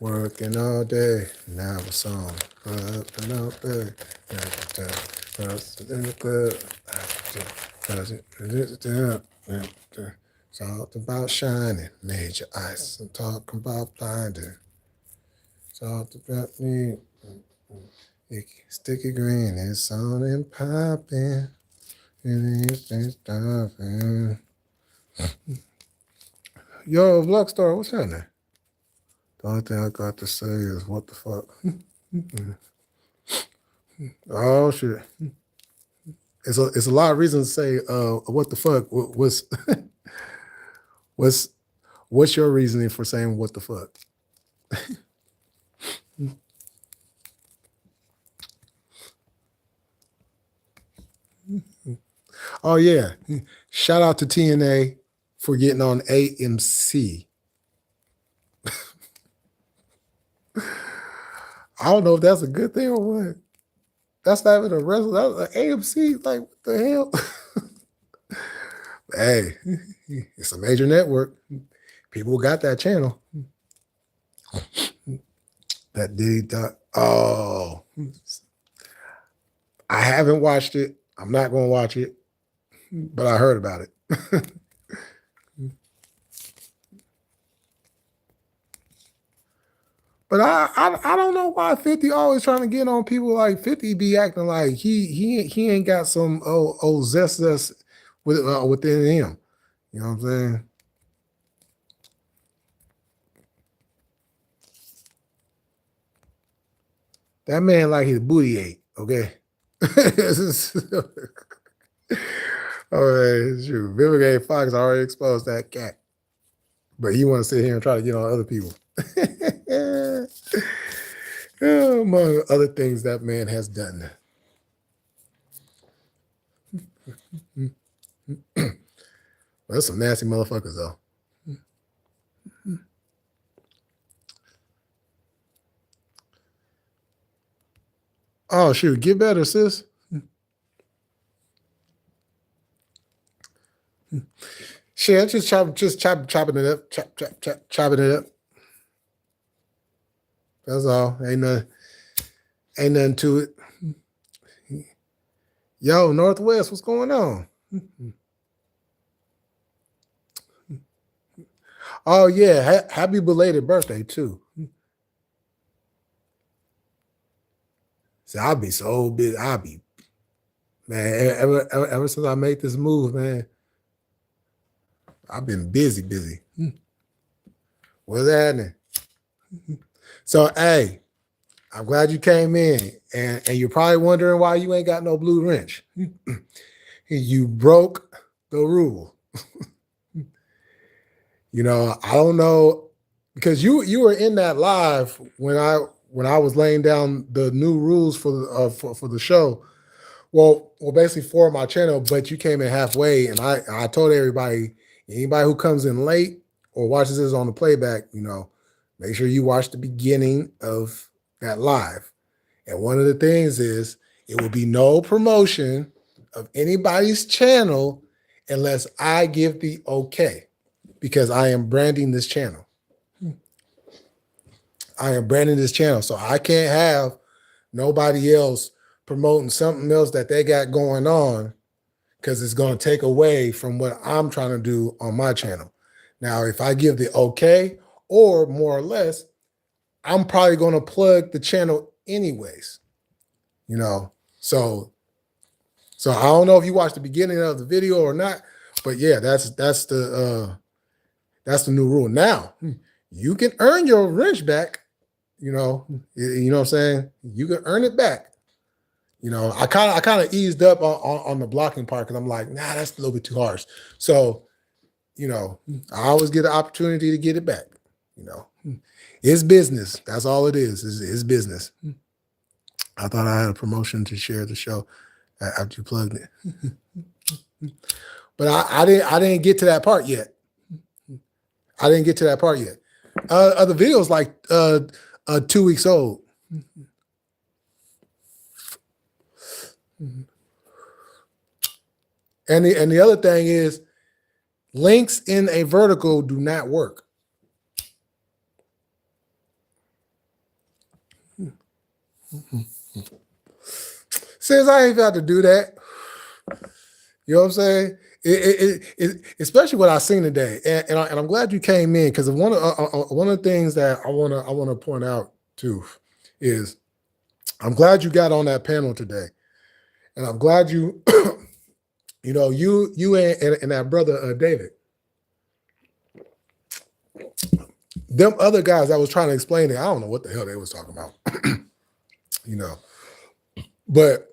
Working all day, now a song. Up and up there. In the club. Talked about shining, major ice. I'm talking about blinding. Talked about me. Sticky green, it's on and popping. And it's stopping. Yo, Vlogstar, what's happening? The only thing I got to say is what the fuck. Oh shit. It's a lot of reasons to say what the fuck. What's your reasoning for saying what the fuck? Oh yeah. Shout out to TNA for getting on AMC. I don't know if that's a good thing or what. That's not even a wrestle. That's an AMC. Like, what the hell? Hey, it's a major network. People got that channel. That did. Oh, I haven't watched it. I'm not going to watch it, but I heard about it. But I don't know why 50 always trying to get on people. Like 50 be acting like he ain't got some old zest within him. You know what I'm saying? That man like his booty ate, okay? All right, shoot. Vivica Fox already exposed that cat. But he want to sit here and try to get on other people. Among other things that man has done. Well, that's some nasty motherfuckers, though. Oh, shoot. Get better, sis. Shit, just chopping it up. Chopping it up. That's all. Ain't nothing to it. Yo, Northwest, what's going on? Oh, yeah. Happy belated birthday, too. See, I'll be so busy. Man, ever since I made this move, man, I've been busy. What's happening? So, hey, I'm glad you came in, and you're probably wondering why you ain't got no blue wrench. You broke the rule. You know, I don't know, because you were in that live when I was laying down the new rules for the show. Well, basically for my channel, but you came in halfway, and I told everybody, anybody who comes in late or watches this on the playback, you know, make sure you watch the beginning of that live. And one of the things is it will be no promotion of anybody's channel unless I give the okay, because I am branding this channel. I am branding this channel, so I can't have nobody else promoting something else that they got going on, because it's going to take away from what I'm trying to do on my channel. Now, if I give the okay, or more or less, I'm probably going to plug the channel anyways, you know. So I don't know if you watched the beginning of the video or not, but yeah, that's the new rule. Now, you can earn your wrench back, you know what I'm saying? You can earn it back. You know, I kind of eased up on the blocking part, because I'm like, nah, that's a little bit too harsh. So, you know, I always get an opportunity to get it back. You know, it's business. That's all it is. It's business. I thought I had a promotion to share the show after you plugged it, but I didn't get to that part yet. The video's like 2 weeks old. And the other thing is, links in a vertical do not work. Since I ain't got to do that, you know what I'm saying? Especially what I seen today, and I'm glad you came in because one of the things that I wanna point out too is I'm glad you got on that panel today, and I'm glad you you and that brother David, them other guys that was trying to explain it. I don't know what the hell they was talking about, you know, but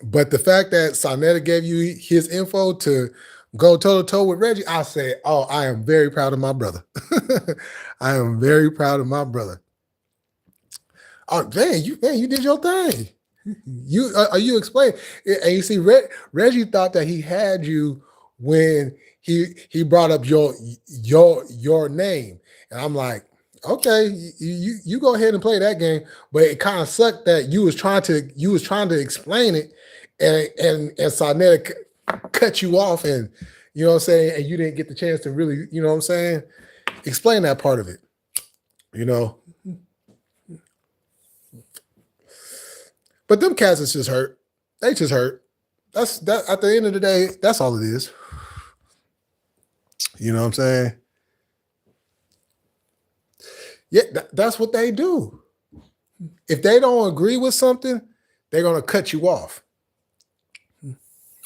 the fact that Sonetta gave you his info to go toe to toe with Reggie, I say, oh, I am very proud of my brother. I am very proud of my brother. Oh, man, you did your thing. You explained, and you see, Reggie thought that he had you when he brought up your name, and I'm like, okay, you go ahead and play that game, but it kind of sucked that you was trying to explain it, and Sonetta cut you off, and you know what I'm saying, and you didn't get the chance to really, you know what I'm saying, explain that part of it, you know. But them cats is just hurt. They just hurt. That's that. At the end of the day, that's all it is. You know what I'm saying? Yeah, that's what they do. If they don't agree with something, they're gonna cut you off.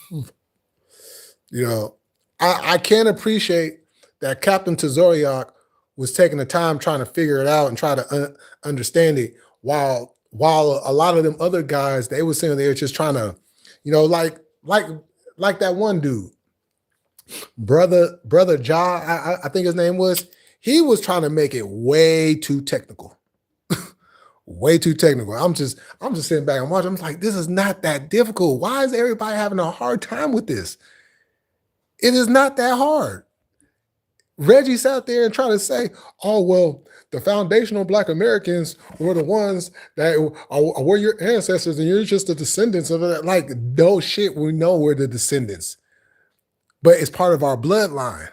You know, I can appreciate that Captain Tazoriak was taking the time trying to figure it out and try to understand it, while a lot of them other guys, they were sitting there just trying to, you know, like that one dude, brother Ja, I think his name was. He was trying to make it way too technical, way too technical. I'm just sitting back and watching. I'm like, this is not that difficult. Why is everybody having a hard time with this? It is not that hard. Reggie sat there and tried to say, oh, well, the foundational Black Americans were the ones that were your ancestors and you're just the descendants of that. Like, no shit, we know we're the descendants, but it's part of our bloodline.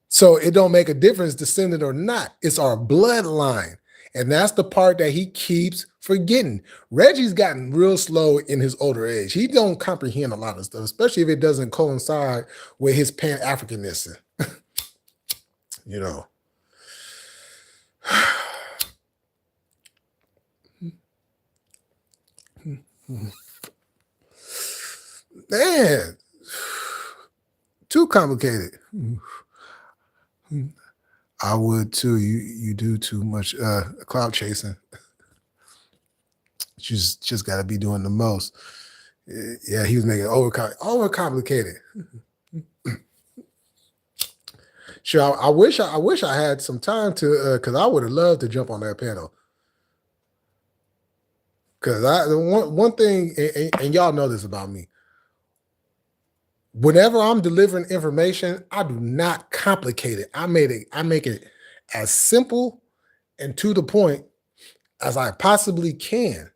So it don't make a difference, descendant or not. It's our bloodline. And that's the part that he keeps forgetting. Reggie's gotten real slow in his older age. He don't comprehend a lot of stuff, especially if it doesn't coincide with his Pan-Africanness. You know. Man, too complicated. I would too. You do too much cloud chasing. You just got to be doing the most. Yeah, he was making it overcomplicated. Sure, I wish I had some time to, because I would have loved to jump on that panel. Because one thing, and y'all know this about me. Whenever I'm delivering information, I do not complicate it. I make it as simple and to the point as I possibly can,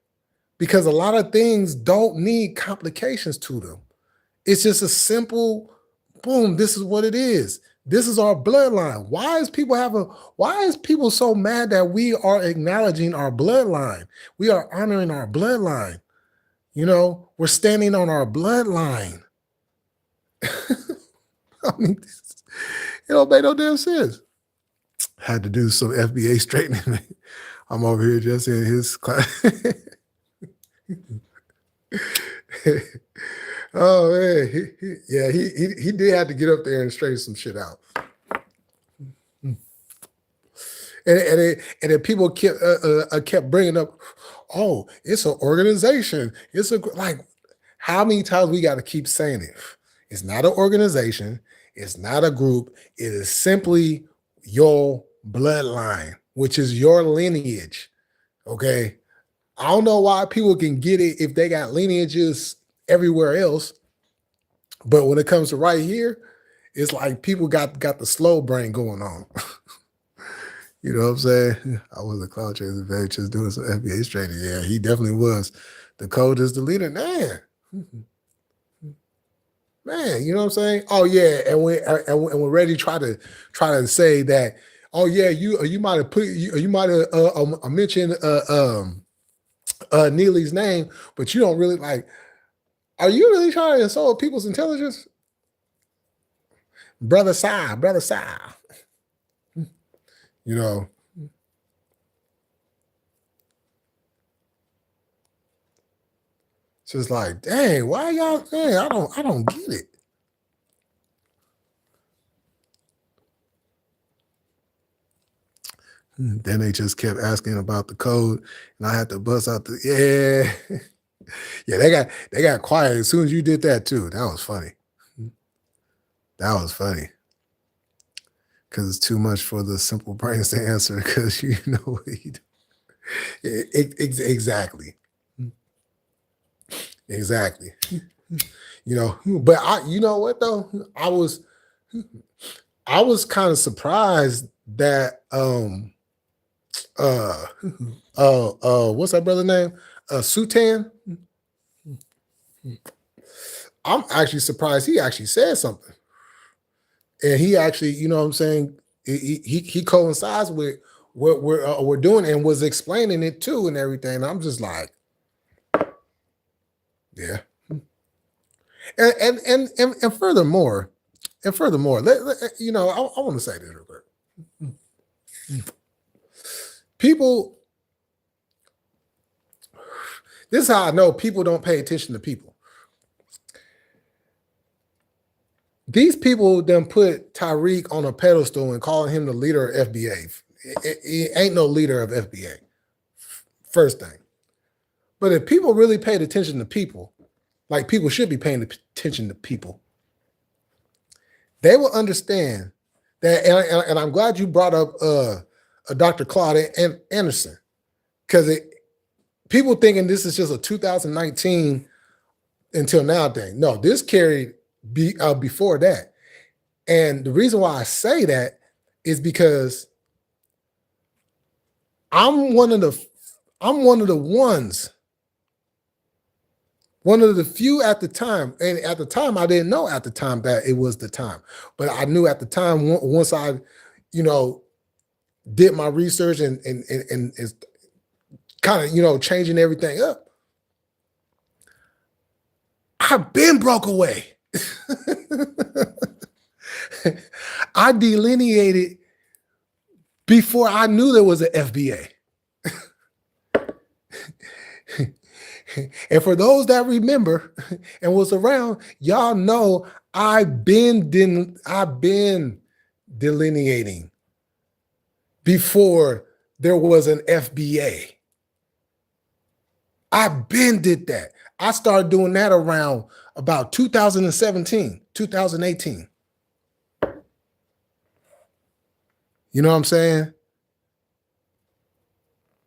because a lot of things don't need complications to them. It's just a simple, boom, this is what it is. This is our bloodline. Why is people so mad that we are acknowledging our bloodline? We are honoring our bloodline. You know, we're standing on our bloodline. I mean, it don't make no damn sense. Had to do some FBA straightening. I'm over here just in his class. Oh man, he did have to get up there and straighten some shit out. And then people kept bringing up, oh, it's an organization. It's like, how many times we got to keep saying it? It's not an organization. It's not a group. It is simply your bloodline, which is your lineage. Okay. I don't know why people can get it if they got lineages everywhere else, but when it comes to right here, it's like people got the slow brain going on. You know what I'm saying? I was a cloud chaser, just doing some FBA training. Yeah, he definitely was. The code is the leader. Man, you know what I'm saying? Oh yeah, and when Reggie tried to say that, oh yeah, you might have mentioned Neely's name, but you don't really like, are you really trying to insult people's intelligence? Brother Si, brother Si. You know, it's just like, dang, why y'all, dang, I don't get it. Then they just kept asking about the code, and I had to bust out the yeah. They got quiet as soon as you did that too. That was funny. That was funny because it's too much for the simple brains to answer. Because you know what he do. Exactly, exactly. You know, but you know what though, I was kind of surprised that what's that brother name? Sutan. I'm actually surprised he actually said something. And he actually, you know what I'm saying, he coincides with what we're doing and was explaining it too and everything. I'm just like, yeah. And furthermore, you know, I want to say this real quick. People, this is how I know people don't pay attention to people. These people then put Tariq on a pedestal and calling him the leader of FBA. He ain't no leader of FBA. First thing. But if people really paid attention to people, like people should be paying attention to people, they will understand that. And I'm glad you brought up Dr. Claude Anderson, because people thinking this is just a 2019 until now thing. No, this carried before that. And the reason why I say that is because I'm one of the few at the time. And at the time, I didn't know at the time that it was the time. But I knew at the time, once I, you know, did my research and kind of, you know, changing everything up, I've been broke away. I delineated before I knew there was an FBA. And for those that remember and was around, y'all know I've been delineating before there was an FBA. I've been did that. I started doing that around about 2017, 2018. You know what I'm saying?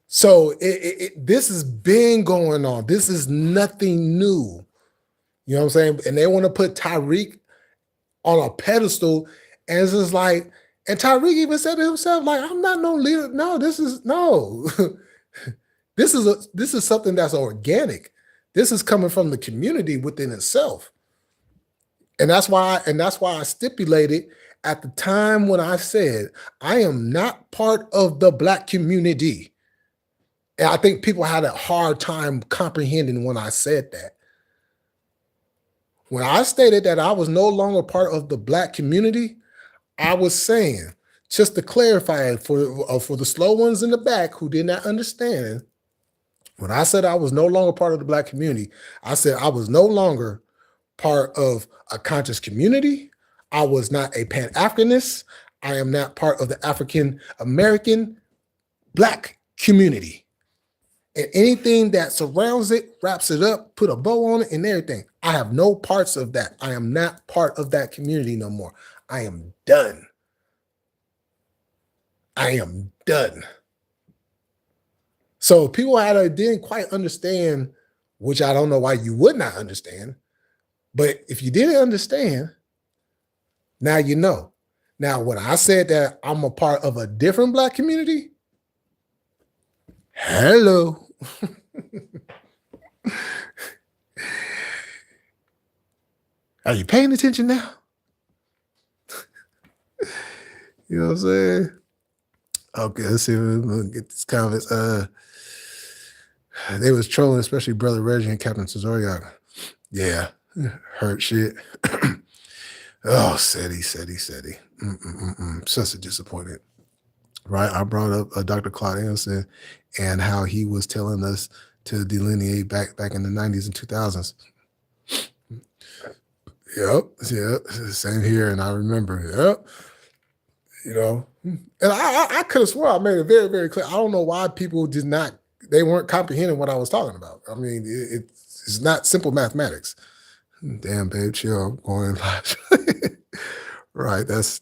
So this has been going on. This is nothing new. You know what I'm saying? And they want to put Tariq on a pedestal, and it's just like, and Tariq even said to himself, like, I'm not no leader. No, this is no. This is something that's organic. This is coming from the community within itself. And that's why I stipulated at the time when I said I am not part of the Black community. And I think people had a hard time comprehending when I said that. When I stated that I was no longer part of the Black community, I was saying, just to clarify for the slow ones in the back who did not understand, when I said I was no longer part of the Black community, I said I was no longer part of a conscious community. I was not a Pan-Africanist. I am not part of the African American Black community. And anything that surrounds it, wraps it up, put a bow on it and everything. I have no parts of that. I am not part of that community no more. I am done. I am done. So people didn't quite understand, which I don't know why you would not understand. But if you didn't understand, now you know. Now, when I said that I'm a part of a different Black community, hello. Are you paying attention now? You know what I'm saying? Okay, let's see if we can get these comments. They was trolling, especially Brother Reggie and Captain Tazoriak. Yeah, hurt shit. Oh, SETI. Such a disappointment. Right? I brought up Dr. Claude Anderson and how he was telling us to delineate back in the 90s and 2000s. Yep. Same here. And I remember, yep. You know, and I could have swore I made it very, very clear. I don't know why people they weren't comprehending what I was talking about. I mean, it's not simple mathematics. Damn, babe, chill. I'm going live. Right. That's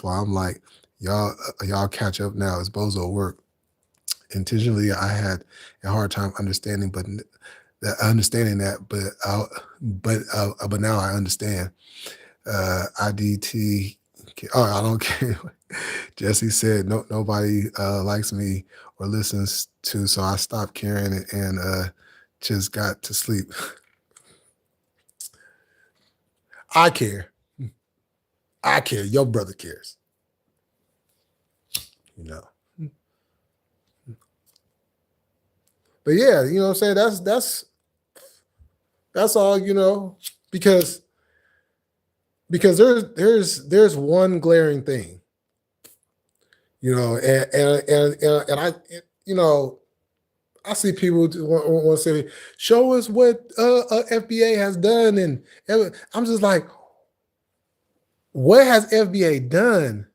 why I'm like, y'all catch up now. It's bozo work. Intentionally, I had a hard time understanding, but now I understand. IDT. Oh, I don't care. Jesse said nobody likes me or listens to, so I stopped caring and just got to sleep. I care. Your brother cares. You know. But yeah, you know what I'm saying? That's all, you know, because there's one glaring thing. You know, and I, you know, I see people want to say, show us what FBA has done, and I'm just like, what has FBA done?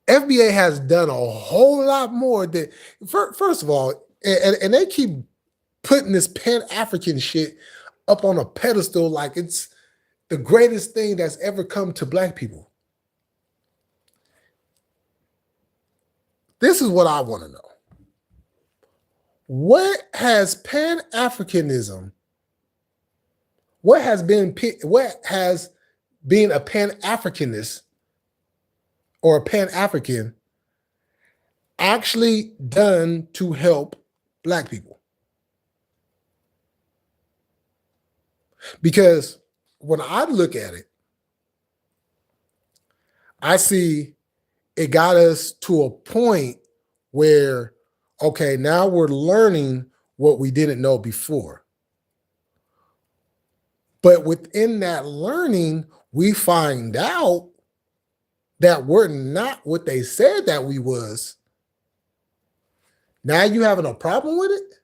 FBA has done a whole lot more than, first of all, and they keep putting this Pan-African shit up on a pedestal like it's the greatest thing that's ever come to Black people. This is what I want to know. What has Pan-Africanism, what has been a Pan-Africanist or a Pan-African actually done to help Black people? Because when I look at it, I see it got us to a point where, okay, now we're learning what we didn't know before. But within that learning, we find out that we're not what they said that we was. Now you having a problem with it?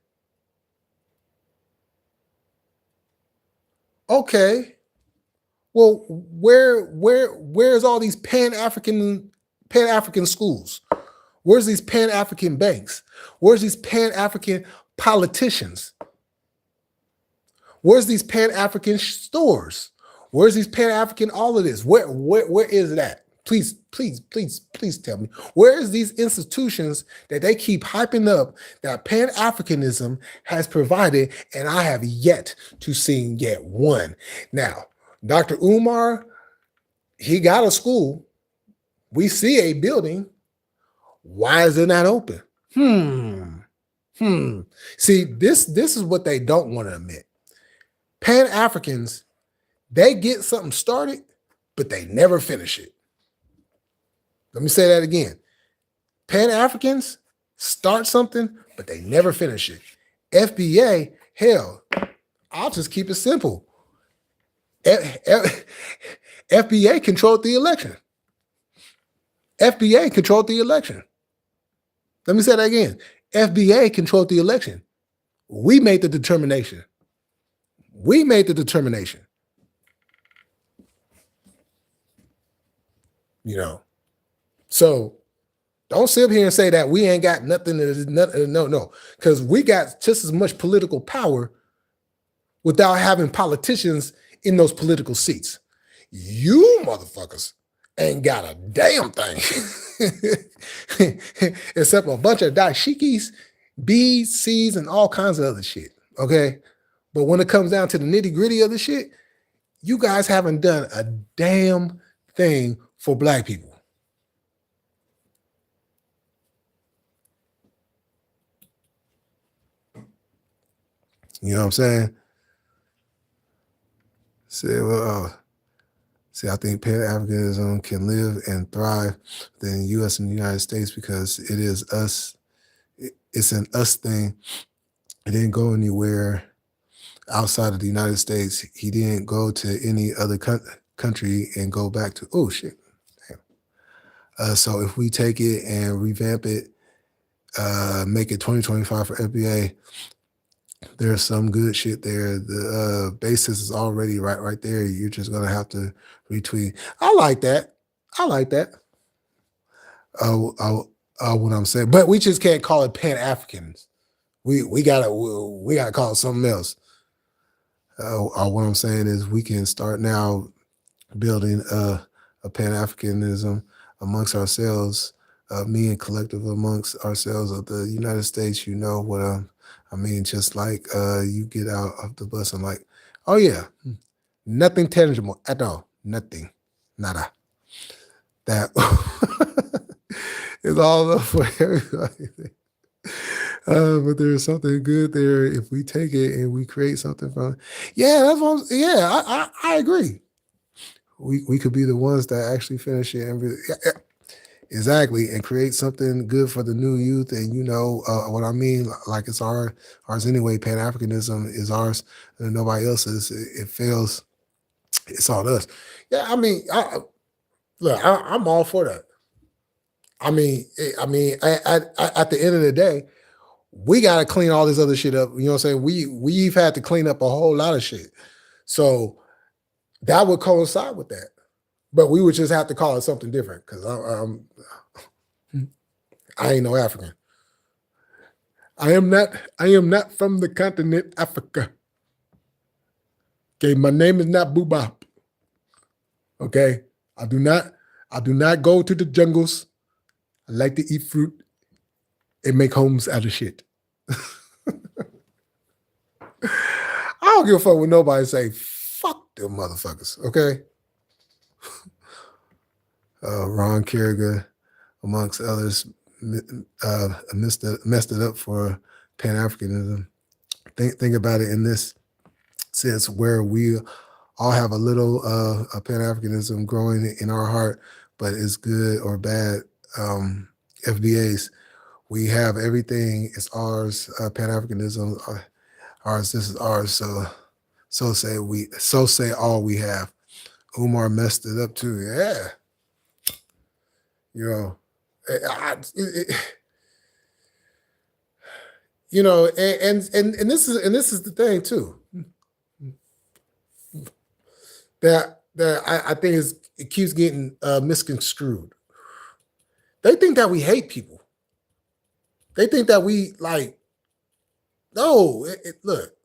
Okay. Well, where's all these Pan-African schools? Where's these Pan-African banks? Where's these Pan-African politicians? Where's these Pan-African stores? Where's these Pan-African all of this? Where is that? Please tell me. Where is these institutions that they keep hyping up that Pan-Africanism has provided, and I have yet to see yet one. Now, Dr. Umar, he got a school. We see a building. Why is it not open? See, this is what they don't want to admit. Pan-Africans, they get something started, but they never finish it. Let me say that again. Pan-Africans start something, but they never finish it. FBA, hell, I'll just keep it simple. FBA controlled the election. FBA controlled the election. Let me say that again. FBA controlled the election. We made the determination. We made the determination. You know, so don't sit up here and say that we ain't got nothing. No, because we got just as much political power without having politicians in those political seats. You motherfuckers ain't got a damn thing except a bunch of dashikis, B's, C's, and all kinds of other shit. Okay, but when it comes down to the nitty gritty of the shit, you guys haven't done a damn thing for Black people. You know what I'm saying? I think Pan-Africanism can live and thrive in the U.S. and the United States because it is us. it's an us thing. It didn't go anywhere outside of the United States. He didn't go to any other country and go back to, oh shit. So if we take it and revamp it, make it 2025 for FBA, there's some good shit there. The basis is already right there. You're just gonna have to retweet. I like that. I like that. What I'm saying, but we just can't call it Pan Africans. We gotta call it something else. What I'm saying is we can start now building a Pan Africanism amongst ourselves, me and collective amongst ourselves of the United States. You know what I mean? Just like you get out of the bus and like, oh yeah, nothing tangible at all, nothing, nada. That is all up for everybody. But there's something good there if we take it and we create something from it. Yeah, that's what I agree. We could be the ones that actually finish it and exactly, and create something good for the new youth. And you know what I mean? Like it's ours anyway. Pan-Africanism is ours and nobody else's. It fails. It's all us. Yeah, I mean, I'm all for that. I mean, at the end of the day, we got to clean all this other shit up. You know what I'm saying? We've had to clean up a whole lot of shit. So that would coincide with that. But we would just have to call it something different because I ain't no African. I am not from the continent Africa. Okay, my name is not Boobop. Okay, I do not go to the jungles. I like to eat fruit and make homes out of shit. I don't give a fuck when nobody say, fuck them motherfuckers, okay? Ron Kerrigan, amongst others, messed it up for Pan-Africanism. Think about it in this sense where we all have a little Pan-Africanism growing in our heart, but it's good or bad. FBAs, we have everything. It's ours. Pan-Africanism, ours. This is ours. So say all we have. Umar messed it up too. Yeah. You know, you know, and this is the thing too. That I think it keeps getting misconstrued. They think that we hate people. They think that we like. No, look.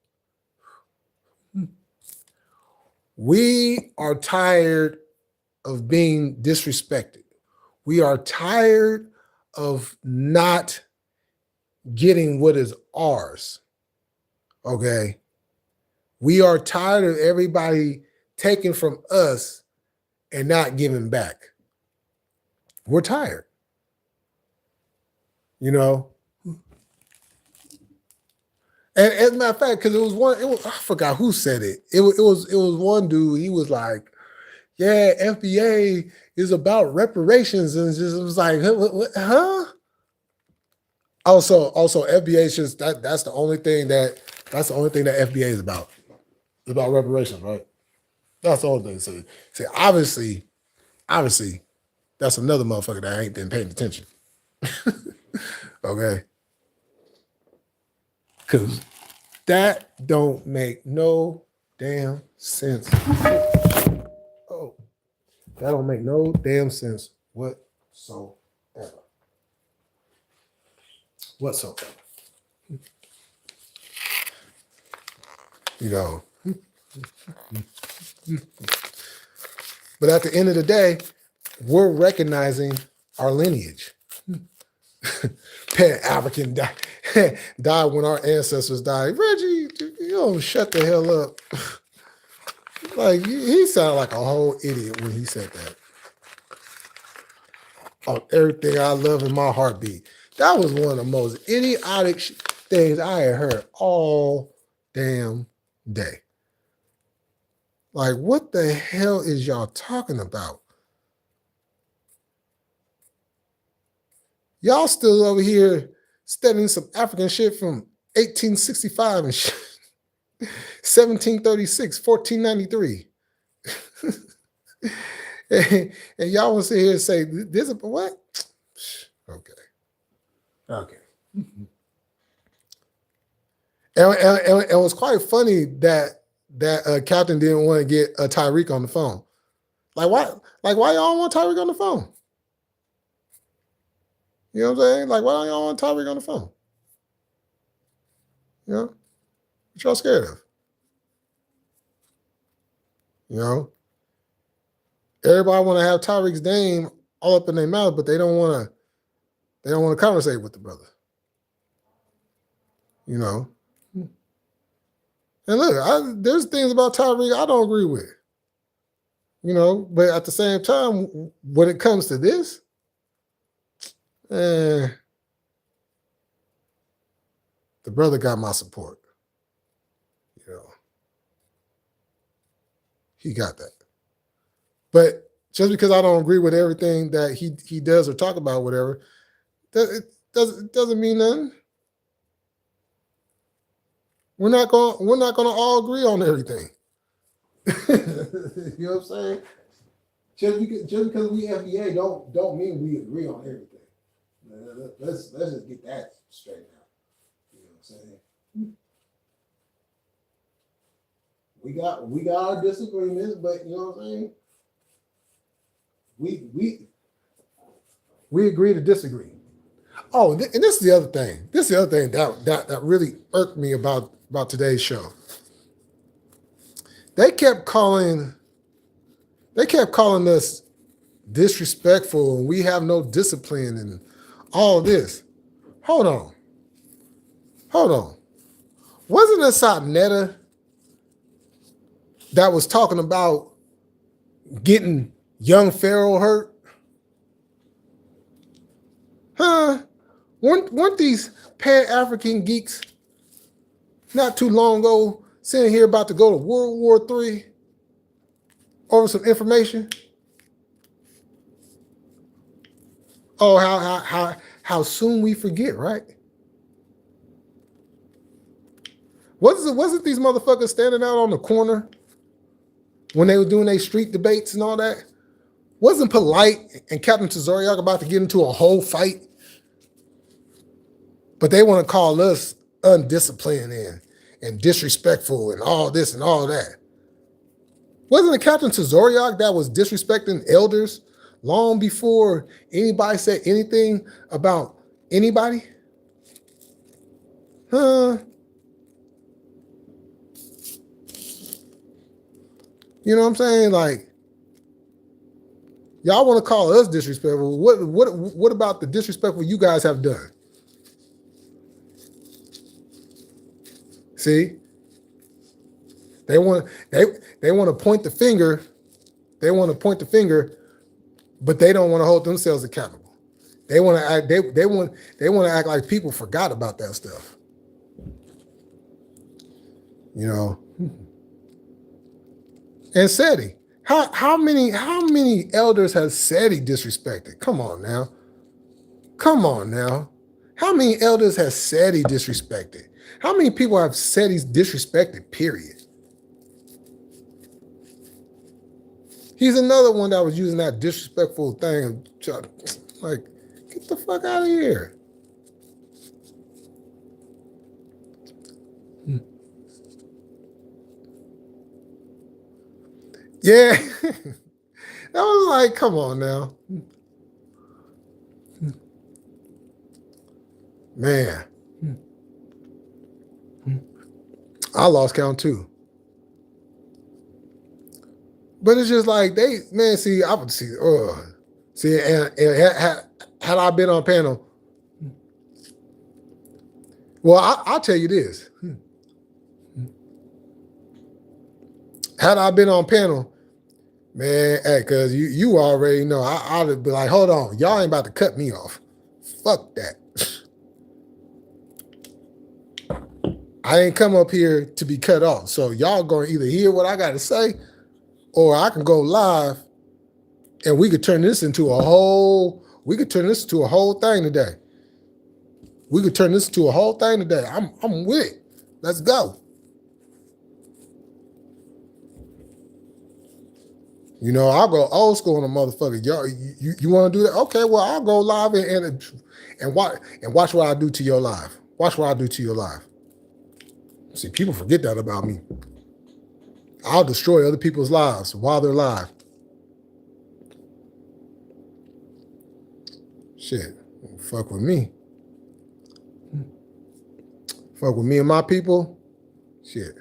We are tired of being disrespected. We are tired of not getting what is ours. Okay. We are tired of everybody taking from us and not giving back. We're tired. You know? And as a matter of fact, because I forgot who said it. It was one dude. He was like, yeah, FBA is about reparations. And it was like, what, huh? Also FBA is just that's the only thing that FBA is about. It's about reparations, right? That's the only thing. So obviously, that's another motherfucker that ain't been paying attention. Okay. Because that don't make no damn sense. Oh, that don't make no damn sense whatsoever. You know. But at the end of the day, we're recognizing our lineage. Pan-African died when our ancestors died. Reggie, you don't shut the hell up. Like, he sounded like a whole idiot when he said that. On everything I love in my heartbeat. That was one of the most idiotic things I had heard all damn day. Like, what the hell is y'all talking about? Y'all still over here studying some African shit from 1865 and shit. 1736, 1493. And y'all want to sit here and say, this is what? Okay. Okay. And it was quite funny that Captain didn't want to get Tyreek on the phone. Like why y'all want Tyreek on the phone? You know what I'm saying? Like, why don't y'all want Tyreek on the phone? You know? What y'all scared of? You know? Everybody want to have Tyreek's name all up in their mouth, but they don't want to conversate with the brother. You know? And look, there's things about Tyreek I don't agree with. You know, but at the same time, when it comes to this, the brother got my support. You know, he got that. But just because I don't agree with everything that he does or talk about, whatever, it doesn't mean nothing. We're not gonna all agree on everything. You know what I'm saying? Just because we FBA don't mean we agree on everything. Let's just get that straight out. You know what I'm saying? We got our disagreements, but you know what I'm saying? We agree to disagree. Oh, and this is the other thing. This is the other thing that really irked me about today's show. They kept calling us disrespectful and we have no discipline and all this. Hold on. Wasn't it Satnetta that was talking about getting young Pharaoh hurt? Huh? Weren't these Pan-African geeks not too long ago sitting here about to go to World War III over some information? Oh, how soon we forget, right? Wasn't these motherfuckers standing out on the corner when they were doing their street debates and all that? Wasn't Polite and Captain Tazoriak about to get into a whole fight? But they want to call us undisciplined and disrespectful and all this and all that. Wasn't it Captain Tazoriak that was disrespecting elders long before anybody said anything about anybody? Huh? You know what I'm saying? Like, y'all want to call us disrespectful. What about the disrespectful you guys have done? See? They want to point the finger. They want to point the finger, but they don't want to hold themselves accountable. They want to act. They want to act like people forgot about that stuff. You know. And Seti, how many elders has Seti disrespected? Come on now. How many elders has Seti disrespected? How many people have Seti's disrespected? Period. He's another one that was using that disrespectful thing. Like, get the fuck out of here. Yeah. I was like, come on now. Man. I lost count too. But it's just like I would see, and had I been on panel, well, I'll tell you this. Had I been on panel, man, hey, because you already know, I'd be like, hold on, y'all ain't about to cut me off. Fuck that. I ain't come up here to be cut off. So y'all gonna either hear what I got to say, or I can go live, and we could turn this into a whole thing today. We could turn this into a whole thing today. I'm with it. Let's go. You know, I'll go old school on a motherfucker. Yo, you want to do that? Okay, well, I'll go live and watch what I do to your live. Watch what I do to your live. See, people forget that about me. I'll destroy other people's lives while they're live. Shit, fuck with me. Fuck with me and my people. Shit.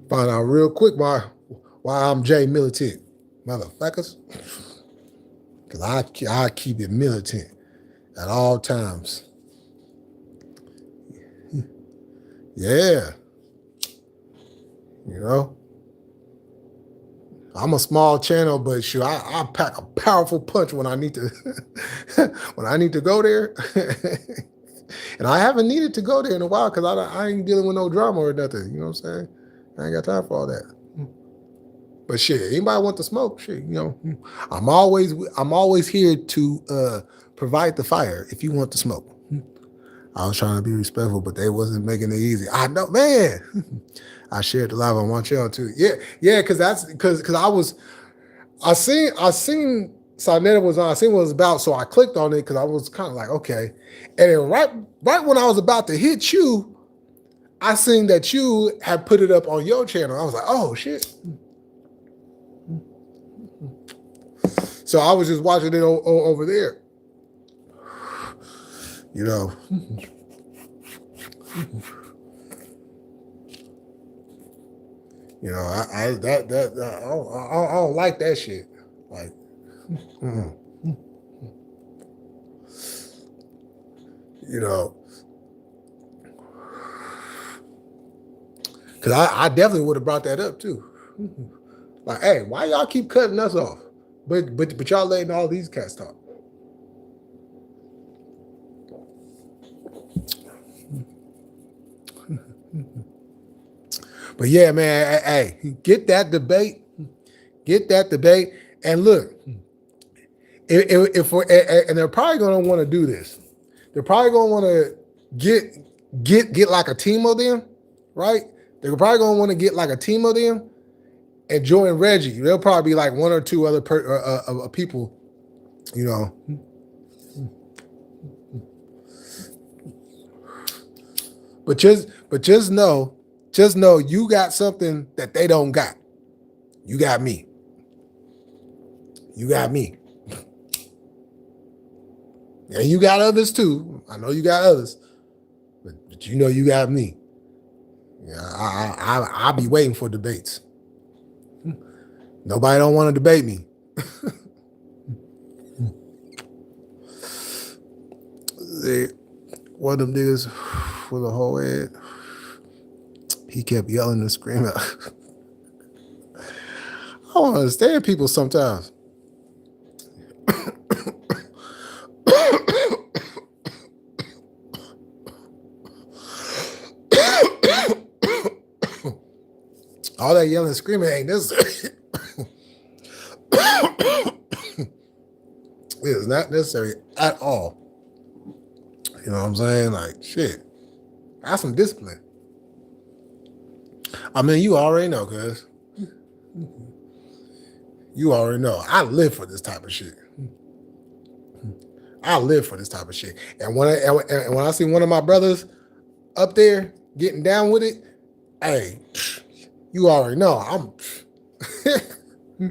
Find out real quick why I'm J Militant, motherfuckers. Because I keep it militant at all times. Yeah. You know? I'm a small channel, but sure, I pack a powerful punch when I need to when I need to go there. And I haven't needed to go there in a while because I ain't dealing with no drama or nothing. You know what I'm saying? I ain't got time for all that. But shit, anybody want to smoke? Shit, you know, I'm always here to provide the fire if you want to smoke. I was trying to be respectful, but they wasn't making it easy. I know, man. I shared the live on one channel too. Yeah, because I seen Sarnetta was on. I seen what it was about, so I clicked on it because I was kind of like, okay. And then right when I was about to hit you, I seen that you had put it up on your channel. I was like, oh shit. So I was just watching it over there. You know. You know, I don't like that shit. Like, you know, because I definitely would have brought that up too. Like, hey, why y'all keep cutting us off? But y'all letting all these cats talk. But yeah, man, hey, get that debate, and look, if we're, and they're probably gonna want to do this. They're probably gonna want to get like a team of them, right? They're probably gonna want to get like a team of them and join Reggie. There'll probably be like one or two other people, you know. But just know you got something that they don't got. You got me. You got me. And you got others too. I know you got others. But you know you got me. Yeah, I'll be waiting for debates. Nobody don't want to debate me. One of them niggas with a whole head, he kept yelling and screaming. I don't understand people sometimes. All that yelling and screaming ain't necessary. It is not necessary at all. You know what I'm saying? Like, shit. That's some discipline. I mean, you already know, cuz. You already know. I live for this type of shit. I live for this type of shit. And when I see one of my brothers up there getting down with it, hey, you already know. I'm you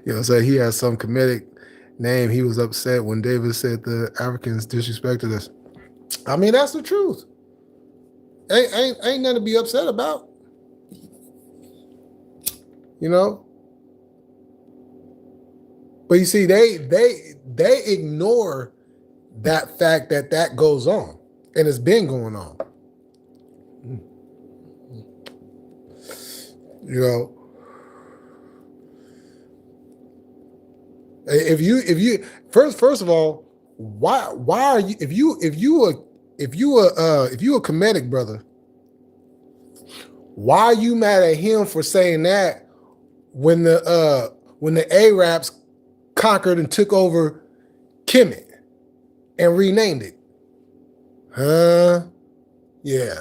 know what I'm saying? He has some comedic name. He was upset when David said the Africans disrespected us. I mean, that's the truth. Ain't nothing to be upset about. You know? But you see, they ignore that fact that goes on. And it's been going on. You know, if you first of all, why are you if you a comedic brother, why are you mad at him for saying that when the Arabs conquered and took over Kemet and renamed it. Huh? Yeah.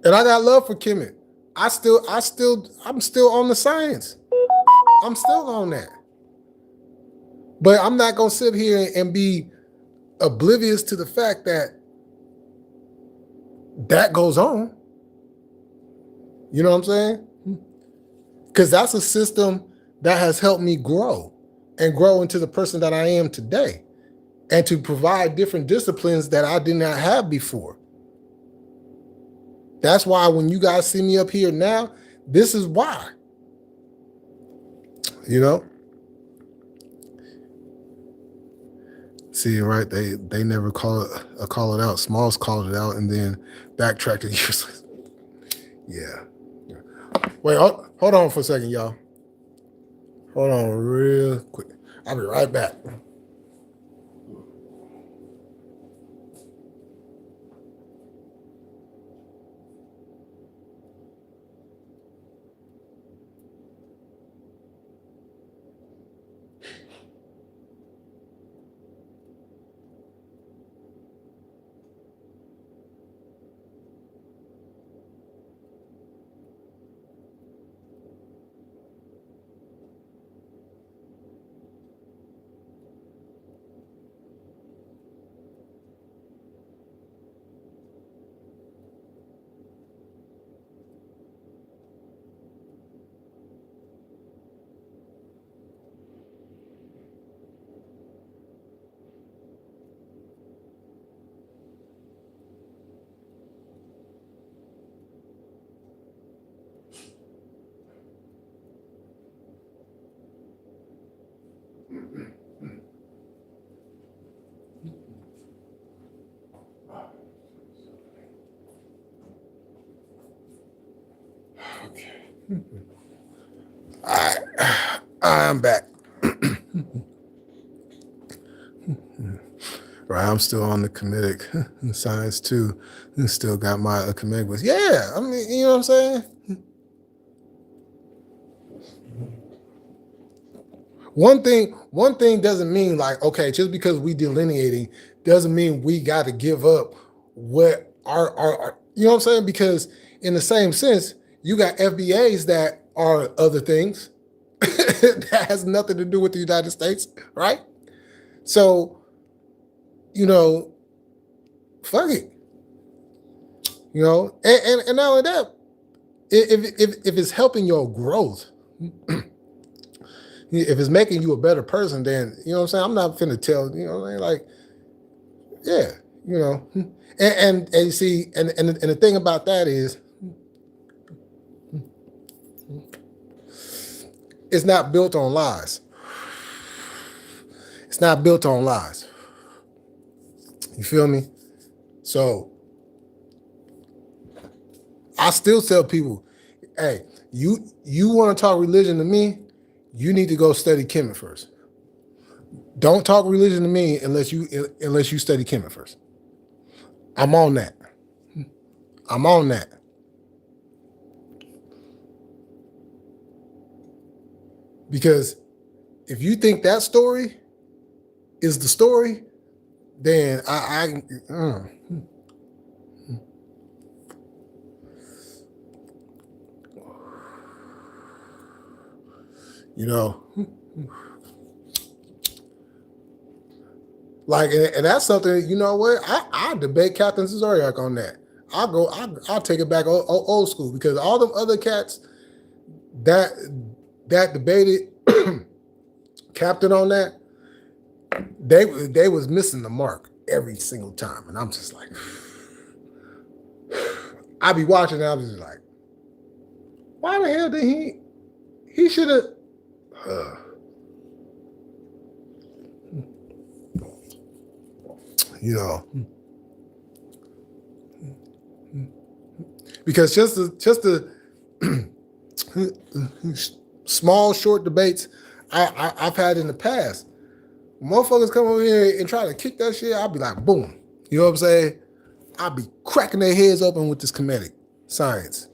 And I got love for Kemet. I'm still on the science. I'm still on that. But I'm not gonna sit here and be oblivious to the fact that goes on. You know what I'm saying? Because that's a system that has helped me grow into the person that I am today, and to provide different disciplines that I did not have before. That's why when you guys see me up here now, this is why. You know? See, right? They never call it out. Smalls called it out and then backtracked it years. Yeah. Wait, hold on for a second, y'all. Hold on real quick. I'll be right back. Okay. All right. I'm back. Right, I'm still on the comedic science too, and still got my comedic voice. Yeah, I mean, you know what I'm saying? One thing doesn't mean like, okay, just because we delineating doesn't mean we got to give up what our you know what I'm saying? Because in the same sense, you got FBAs that are other things that has nothing to do with the United States, right? So, you know, fuck it. You know, and not only that, if it's helping your growth, if it's making you a better person, then you know what I'm saying. I'm not finna tell you know what I mean? Like, yeah, you know, and you see, and the thing about that is, it's not built on lies. It's not built on lies. You feel me? So I still tell people, hey, you want to talk religion to me, you need to go study Kemet first. Don't talk religion to me unless you study Kemet first. I'm on that. I'm on that. Because if you think that story is the story, then you know, like, and that's something, you know what? I debate Captain Zodiac on that. I'll take it back old school, because all them other cats that debated Captain on that, they was missing the mark every single time. And I'm just like, I be watching and I was just like, why the hell did he should have, you know, because just the small short debates I've had in the past, motherfuckers come over here and try to kick that shit, I'll be like, boom. You know what I'm saying? I'll be cracking their heads open with this comedic science.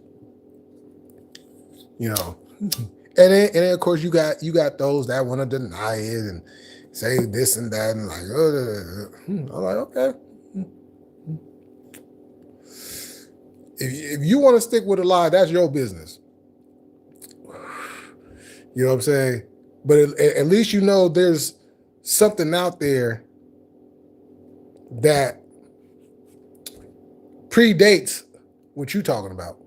you know. And then of course you got those that want to deny it and say this and that and like, I'm like, okay. If you want to stick with a lie, that's your business. You know what I'm saying? But at least you know there's something out there that predates what you're talking about.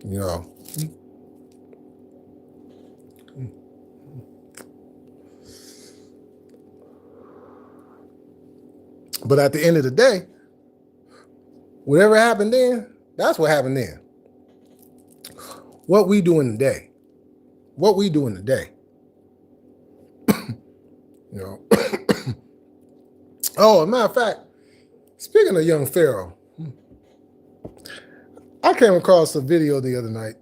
You know. But at the end of the day, whatever happened then, that's what happened then. What we doing today? What we doing today? You know. Oh, as a matter of fact, speaking of young Pharaoh, I came across a video the other night.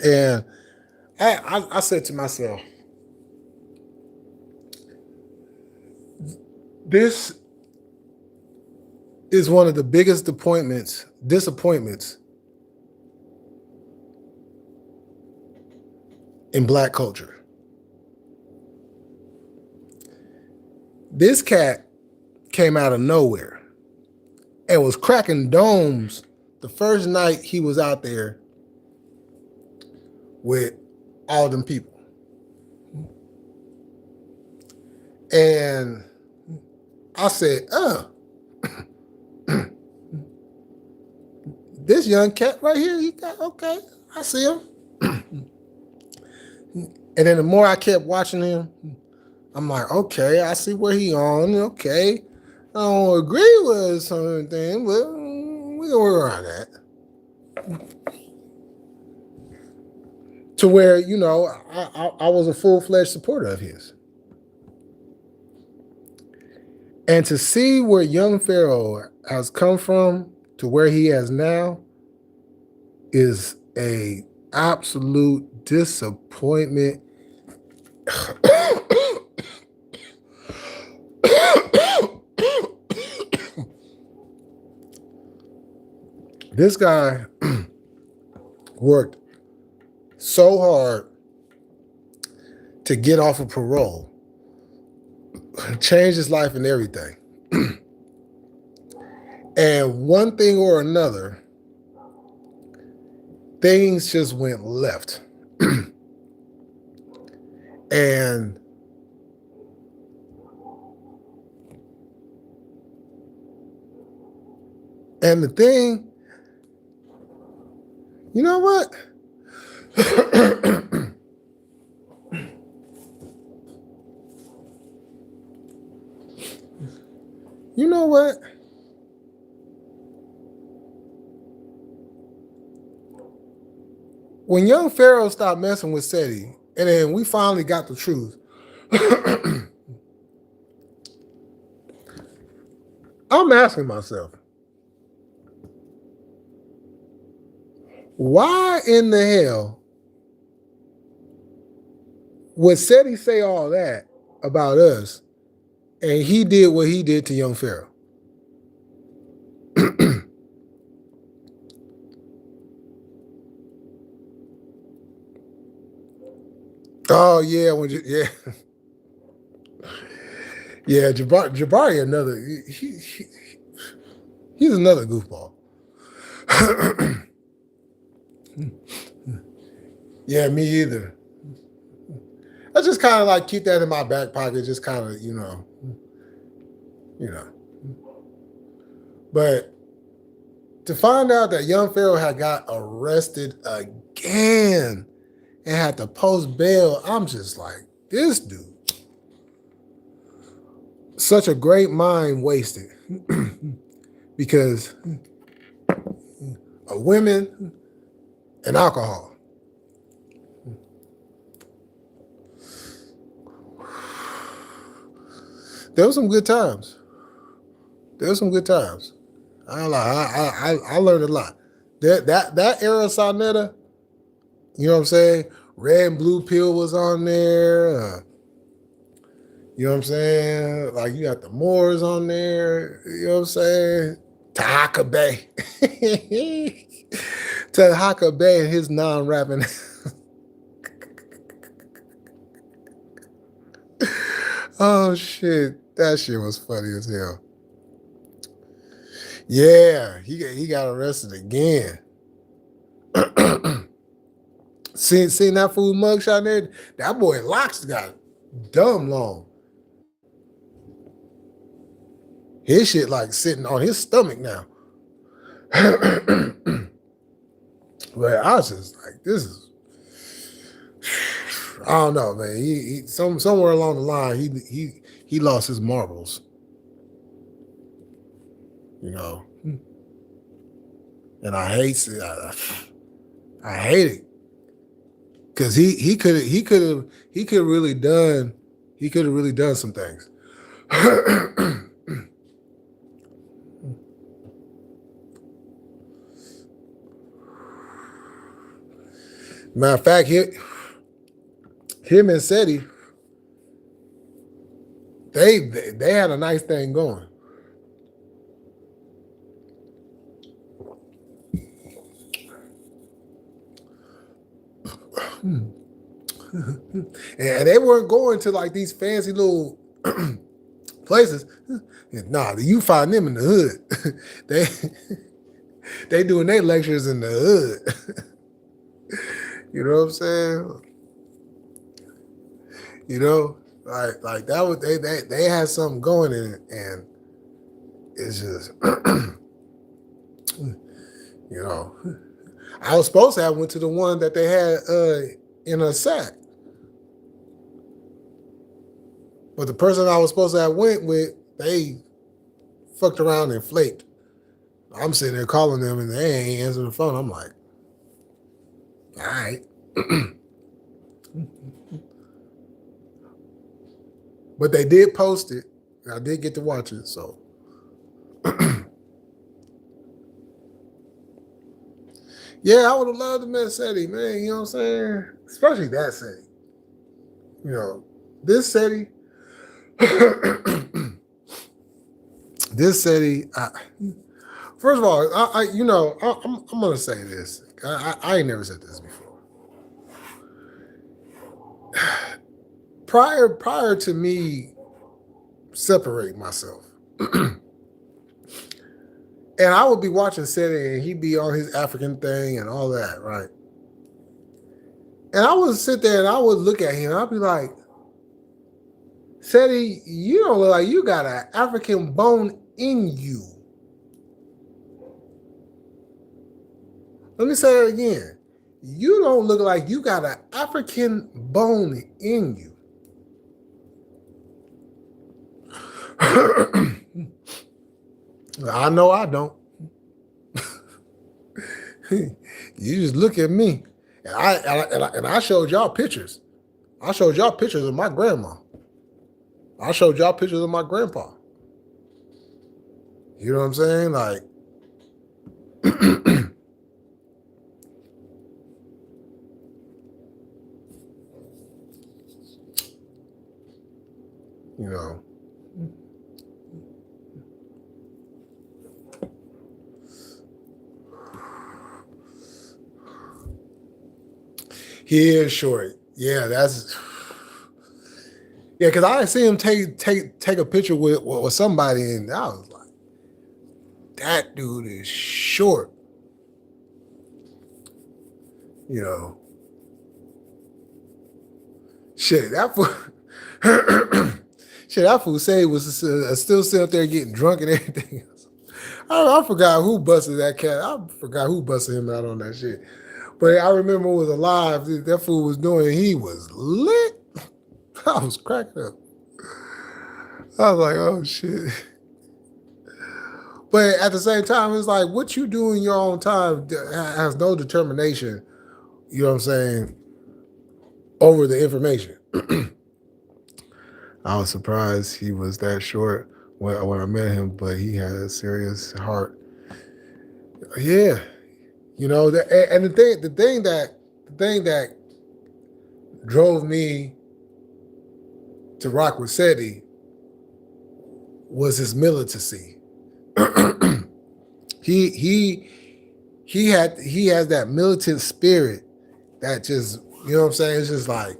And I said to myself, this is one of the biggest disappointments in Black culture. This cat came out of nowhere and was cracking domes the first night he was out there with all them people. And I said, this young cat right here, he got, okay, I see him. And then the more I kept watching him, I'm like, okay, I see where he on. Okay, I don't agree with something, but we can work around that. To where, you know, I was a full-fledged supporter of his. And to see where young Pharaoh has come from to where he is now is a absolute disappointment. This guy worked so hard to get off of parole, changed his life and everything. And one thing or another, things just went left. And the thing, you know what? You know what? When young Pharaoh stopped messing with SETI, and then we finally got the truth, I'm asking myself, why in the hell would SETI say all that about us, and he did what he did to young Pharaoh? Oh yeah, yeah, Jabari another. He's another goofball. Yeah, me either. I just kind of like keep that in my back pocket, just kind of, you know. But to find out that young Pharaoh had got arrested again and had to post bail, I'm just like, this dude, such a great mind wasted because of women and alcohol. There were some good times. I learned a lot. That era of Sonetta, you know what I'm saying? Red and Blue Pill was on there. You know what I'm saying? Like you got the Moors on there. You know what I'm saying? Tahaka Bay. Tahaka Bay and his non-rapping. Oh shit, that shit was funny as hell. Yeah, he got arrested again. Seen that fool mugshot there? That boy locks got dumb long. His shit like sitting on his stomach now. But I was just like, this is, I don't know, man. He somewhere along the line he lost his marbles. You know. And I hate it. I hate it. Cause he could have really done some things. Matter of fact, him and Seti, they had a nice thing going. And they weren't going to like these fancy little places. Nah, you find them in the hood. they doing their lectures in the hood. You know what I'm saying? You know, like that was they had something going in it, and it's just you know. I was supposed to have went to the one that they had in a sack. But the person I was supposed to have went with, they fucked around and flaked. I'm sitting there calling them and they ain't answering the phone. I'm like, all right. But they did post it. And I did get to watch it, so. Yeah, I would have loved to meet Seti, man. You know what I'm saying? Especially that Seti. You know, this Seti. This Seti. First of all, I'm gonna say this. I ain't never said this before. Prior to me separating myself. And I would be watching Seti and he'd be on his African thing and all that, right? And I would sit there and I would look at him and I'd be like, Seti, you don't look like you got an African bone in you. Let me say it again. You don't look like you got an African bone in you. I know I don't. You just look at me, and I showed y'all pictures. I showed y'all pictures of my grandma. I showed y'all pictures of my grandpa. You know what I'm saying? Like, you know. He is short. Yeah, because I see him take a picture with somebody, and I was like, that dude is short. You know. Shit, that fool. That fool say he was still sitting up there getting drunk and everything else. I forgot who busted that cat. I forgot who busted him out on that shit. But I remember it was alive. That fool was doing. He was lit. I was cracking up. I was like, oh shit. But at the same time, it's like what you do in your own time has no determination. You know what I'm saying? Over the information. I was surprised he was that short when I met him, but he had a serious heart. Yeah. You know, and the thing that drove me to rock with Seti was his militancy. He has that militant spirit that just, you know what I'm saying? It's just like,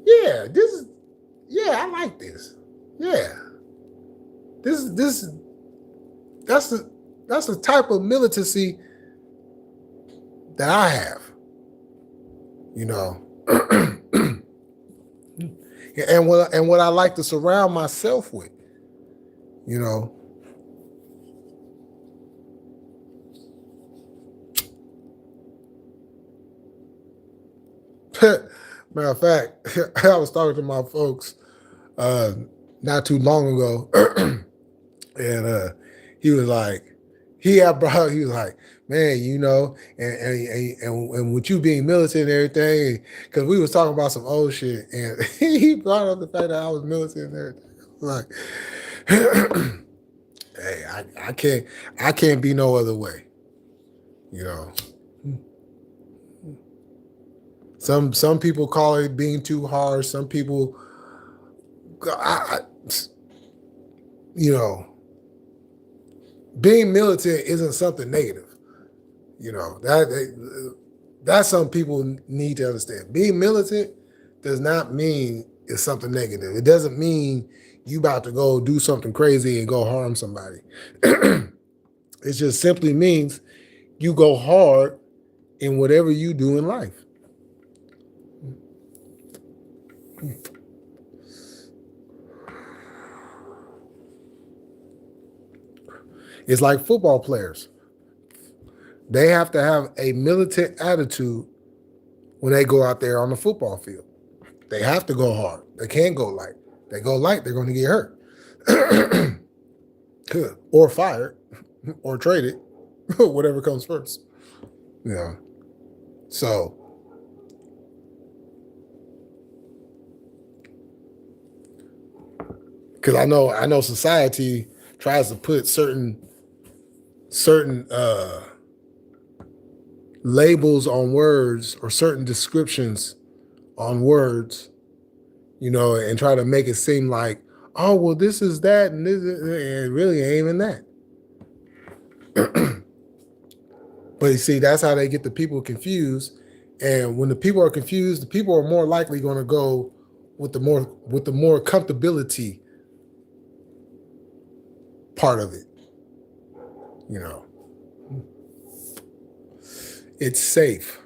yeah, I like this. Yeah. That's the type of militancy that I have, you know. and what I like to surround myself with, you know. Matter of fact, I was talking to my folks not too long ago, and he was like, he was like, man, you know, and with you being militant and everything, because we was talking about some old shit, and he brought up the fact that I was militant and everything. Like, hey, I can't be no other way, you know. Some people call it being too hard. Some people, you know, being militant isn't something negative. You know, that's something people need to understand. Being militant does not mean it's something negative. It doesn't mean you about to go do something crazy and go harm somebody. It just simply means you go hard in whatever you do in life. It's like football players. They have to have a militant attitude when they go out there on the football field. They have to go hard. They can't go light. They go light, they're going to get hurt. Or fired, or traded, whatever comes first. You know. So, because I know society tries to put certain labels on words or certain descriptions on words, you know, and try to make it seem like, oh, well, this is that, and this is, and it really ain't even that. But you see, that's how they get the people confused. And when the people are confused, the people are more likely going to go with the more comfortability part of it. You know, it's safe.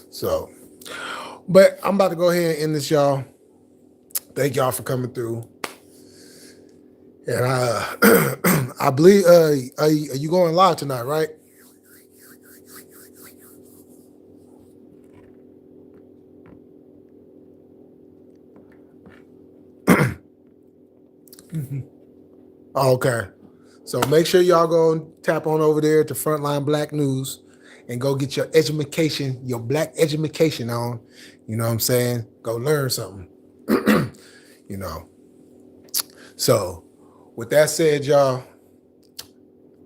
So, but I'm about to go ahead and end this, y'all. Thank y'all for coming through. And I believe, are you going live tonight, right? Okay. So make sure y'all go and tap on over there to Frontline Black News and go get your education, your black education on. You know what I'm saying? Go learn something. You know. So with that said, y'all,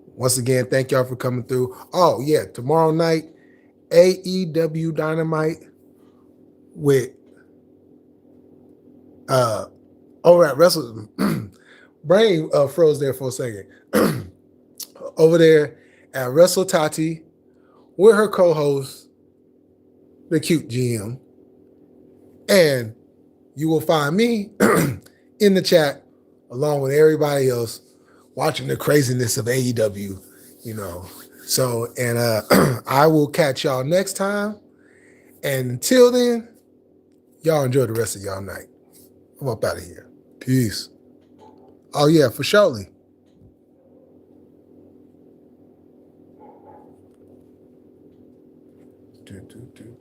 once again, thank y'all for coming through. Oh, yeah, tomorrow night, AEW Dynamite with over at Wrestle. Brain froze there for a second. Over there at Wrestle Tati with her co-host, the cute GM. And you will find me in the chat along with everybody else watching the craziness of AEW, you know. So, and I will catch y'all next time. And until then, y'all enjoy the rest of y'all night. I'm up out of here. Peace. Oh, yeah, for surely. Do.